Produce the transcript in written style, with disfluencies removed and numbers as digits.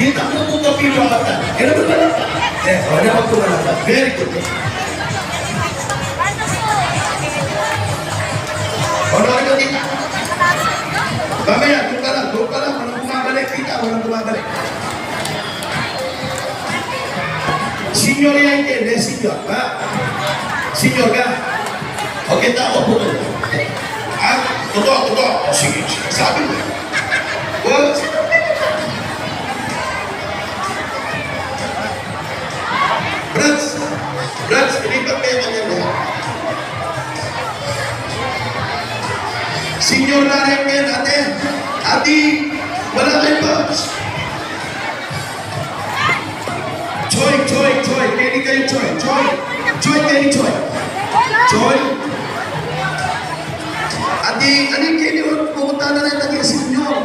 Kita mo po kapilo ang mata. Kaya naman malata. Wala pa po malata. Very good. Ano ka dito? Mamaya, doon ka lang. Walang bumabalik. Kita, walang bumabalik. Senior yan din. Senior. Ha? Senior ka? Okay, tao po. Ha? Totoo. Sige. Sabi mo. Well, Brats, ilipat kayo kanya. Senior na rin kayo natin. Ati, wala kayo ba? Choy. Kaya kayo Choy. Choy. Ati, ano yung kayo pumunta na rin tayo senior?